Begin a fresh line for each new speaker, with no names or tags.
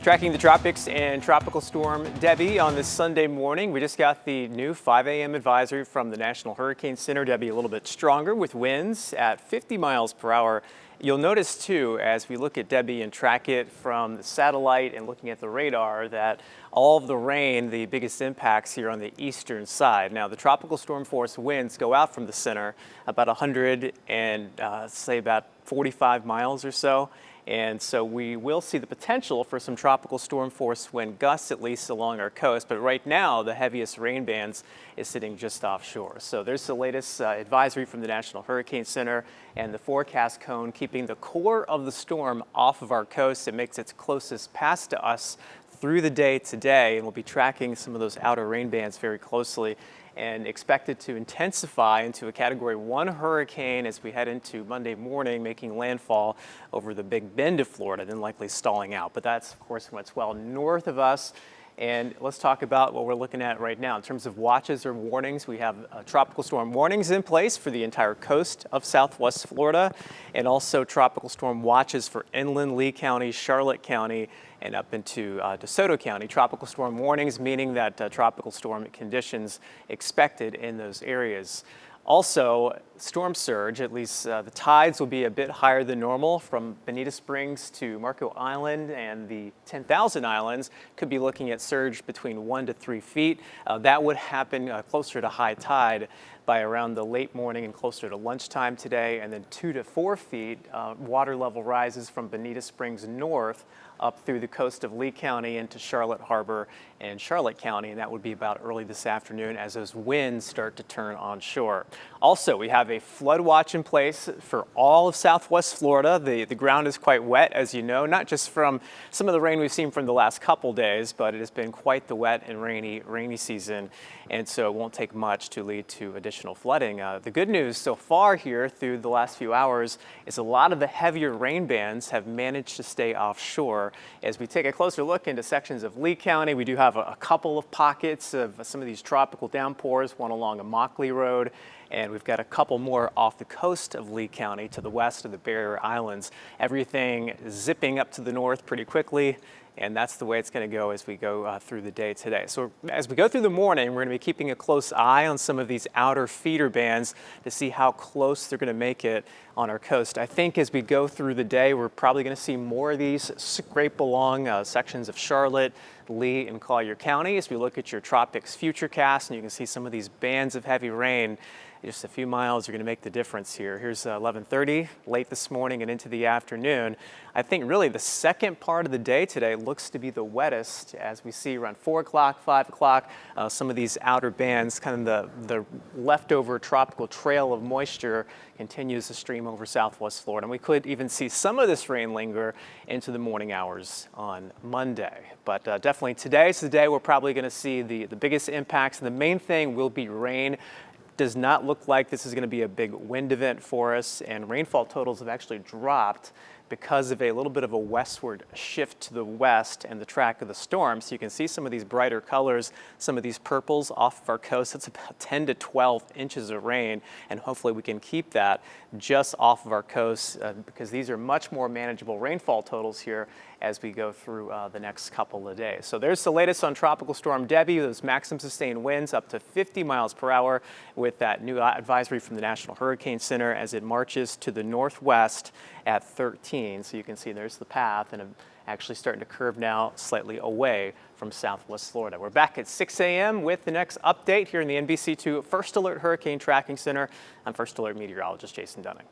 Tracking the tropics and Tropical Storm Debbie on this Sunday morning. We just got the new 5 a.m. advisory from the National Hurricane Center. Debbie a little bit stronger with winds at 50 miles per hour. You'll notice too, as we look at Debbie and track it from the satellite and looking at the radar, that all of the rain, the biggest impacts here on the eastern side. Now the tropical storm force winds go out from the center about 100 and say about 45 miles or so. And so we will see the potential for some tropical storm force wind gusts, at least along our coast. But right now, the heaviest rain bands is sitting just offshore. So there's the latest advisory from the National Hurricane Center and the forecast cone keeping the core of the storm off of our coast. It makes its closest pass to us through the day today, and we'll be tracking some of those outer rain bands very closely and expected to intensify into a Category 1 hurricane as we head into Monday morning, making landfall over the Big Bend of Florida, then likely stalling out. But that's, of course, what's well north of us. And let's talk about what we're looking at right now. In terms of watches or warnings, we have tropical storm warnings in place for the entire coast of Southwest Florida, and also tropical storm watches for inland Lee County, Charlotte County, and up into DeSoto County. Tropical storm warnings, meaning that tropical storm conditions expected in those areas. Also, storm surge, at least the tides will be a bit higher than normal from Bonita Springs to Marco Island, and the 10,000 Islands could be looking at surge between 1 to 3 feet. That would happen closer to high tide by around the late morning and closer to lunchtime today, and then 2 to 4 feet water level rises from Bonita Springs north up through the coast of Lee County into Charlotte Harbor and Charlotte County, and that would be about early this afternoon as those winds start to turn onshore. Also, we have a flood watch in place for all of Southwest Florida. The ground is quite wet, as you know, not just from some of the rain we've seen from the last couple days, but it has been quite the wet and rainy season, and so it won't take much to lead to additional flooding. The good news so far here through the last few hours is a lot of the heavier rain bands have managed to stay offshore. As we take a closer look into sections of Lee County, we do have a couple of pockets of some of these tropical downpours, one along Immokalee Road, and we've got a couple more off the coast of Lee County to the west of the Barrier Islands. Everything zipping up to the north pretty quickly, and that's the way it's going to go as we go through the day today. So as we go through the morning, we're going to be keeping a close eye on some of these outer feeder bands to see how close they're going to make it on our coast. I think as we go through the day, we're probably going to see more of these scrape along sections of Charlotte, Lee, and Collier County. As we look at your tropics futurecast, and you can see some of these bands of heavy rain. Just a few miles are going to make the difference here. Here's 11:30, late this morning and into the afternoon. I think really the second part of the day today looks to be the wettest, as we see around 4 o'clock, 5 o'clock, some of these outer bands, kind of the leftover tropical trail of moisture continues to stream over Southwest Florida. And we could even see some of this rain linger into the morning hours on Monday. But definitely today's the day we're probably going to see the biggest impacts. And the main thing will be rain. Does not look like this is going to be a big wind event for us, and rainfall totals have actually dropped because of a little bit of a westward shift to the west and the track of the storm. So you can see some of these brighter colors, some of these purples off of our coast. That's about 10 to 12 inches of rain, and hopefully we can keep that just off of our coast because these are much more manageable rainfall totals here as we go through the next couple of days. So there's the latest on Tropical Storm Debbie. Those maximum sustained winds up to 50 miles per hour with that new advisory from the National Hurricane Center as it marches to the northwest at 13. So you can see there's the path, and actually starting to curve now slightly away from Southwest Florida. We're back at 6 a.m. with the next update here in the NBC2 First Alert Hurricane Tracking Center. I'm First Alert meteorologist Jason Dunning.